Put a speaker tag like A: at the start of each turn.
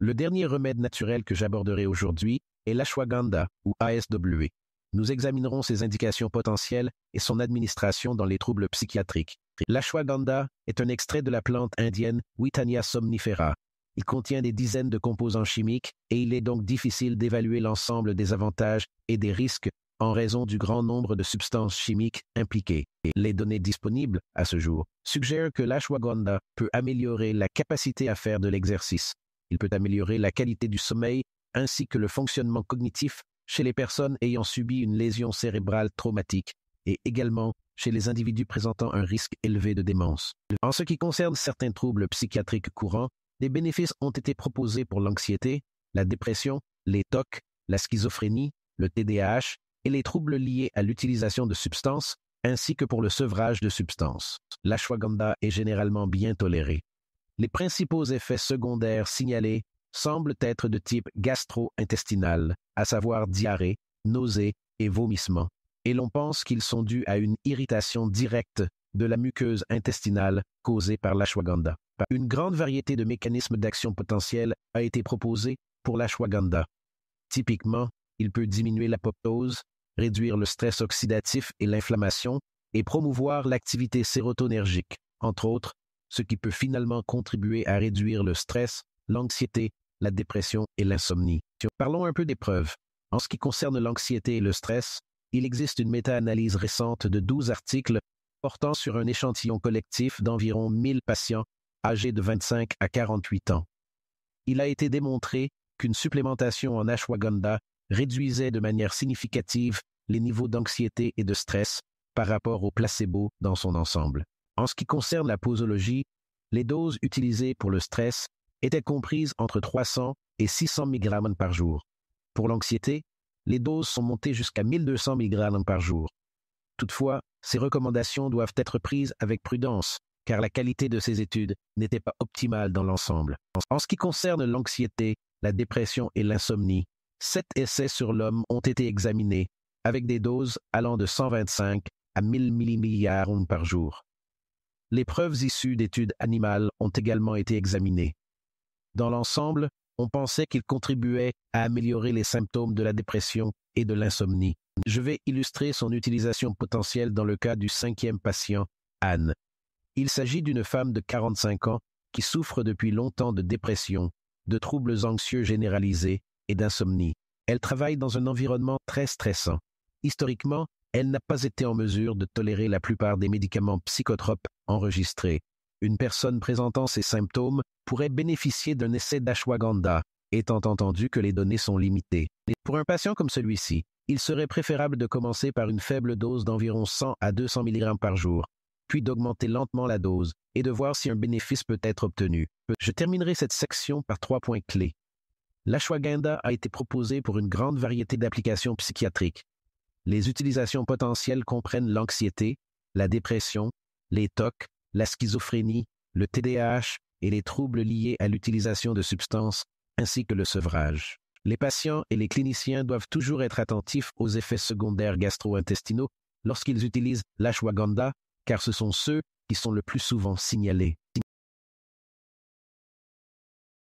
A: Le dernier remède naturel que j'aborderai aujourd'hui est l'ashwagandha ou ASW. Nous examinerons ses indications potentielles et son administration dans les troubles psychiatriques. L'ashwagandha est un extrait de la plante indienne Withania somnifera. Il contient des dizaines de composants chimiques et il est donc difficile d'évaluer l'ensemble des avantages et des risques en raison du grand nombre de substances chimiques impliquées. Les données disponibles, à ce jour, suggèrent que l'ashwagandha peut améliorer la capacité à faire de l'exercice. Il peut améliorer la qualité du sommeil ainsi que le fonctionnement cognitif chez les personnes ayant subi une lésion cérébrale traumatique et également chez les individus présentant un risque élevé de démence. En ce qui concerne certains troubles psychiatriques courants, des bénéfices ont été proposés pour l'anxiété, la dépression, les TOC, la schizophrénie, le TDAH et les troubles liés à l'utilisation de substances, ainsi que pour le sevrage de substances. L'ashwagandha est généralement bien toléré. Les principaux effets secondaires signalés semblent être de type gastro-intestinal, à savoir diarrhée, nausées et vomissements, et l'on pense qu'ils sont dus à une irritation directe de la muqueuse intestinale causée par l'ashwagandha. Une grande variété de mécanismes d'action potentiels a été proposée pour l'ashwagandha. Typiquement, il peut diminuer l'apoptose, réduire le stress oxydatif et l'inflammation, et promouvoir l'activité sérotonergique, entre autres, ce qui peut finalement contribuer à réduire le stress, l'anxiété, la dépression et l'insomnie. Parlons un peu des preuves. En ce qui concerne l'anxiété et le stress, il existe une méta-analyse récente de 12 articles portant sur un échantillon collectif d'environ 1000 patients âgés de 25 à 48 ans. Il a été démontré qu'une supplémentation en ashwagandha réduisait de manière significative les niveaux d'anxiété et de stress par rapport au placebo dans son ensemble. En ce qui concerne la posologie, les doses utilisées pour le stress étaient comprises entre 300 et 600 mg par jour. Pour l'anxiété, les doses sont montées jusqu'à 1200 mg par jour. Toutefois, ces recommandations doivent être prises avec prudence, car la qualité de ces études n'était pas optimale dans l'ensemble. En ce qui concerne l'anxiété, la dépression et l'insomnie, 7 essais sur l'homme ont été examinés, avec des doses allant de 125 à 1000 millimilliards par jour. Les preuves issues d'études animales ont également été examinées. Dans l'ensemble, on pensait qu'il contribuait à améliorer les symptômes de la dépression et de l'insomnie. Je vais illustrer son utilisation potentielle dans le cas du 5e patient, Anne. Il s'agit d'une femme de 45 ans qui souffre depuis longtemps de dépression, de troubles anxieux généralisés et d'insomnie. Elle travaille dans un environnement très stressant. Historiquement, elle n'a pas été en mesure de tolérer la plupart des médicaments psychotropes enregistrés. Une personne présentant ces symptômes pourrait bénéficier d'un essai d'ashwagandha, étant entendu que les données sont limitées. Pour un patient comme celui-ci, il serait préférable de commencer par une faible dose d'environ 100 à 200 mg par jour, puis d'augmenter lentement la dose et de voir si un bénéfice peut être obtenu. Je terminerai cette section par 3 points clés. L'ashwagandha a été proposé pour une grande variété d'applications psychiatriques. Les utilisations potentielles comprennent l'anxiété, la dépression, les TOC, la schizophrénie, le TDAH et les troubles liés à l'utilisation de substances, ainsi que le sevrage. Les patients et les cliniciens doivent toujours être attentifs aux effets secondaires gastro-intestinaux lorsqu'ils utilisent l'ashwagandha, car ce sont ceux qui sont le plus souvent signalés.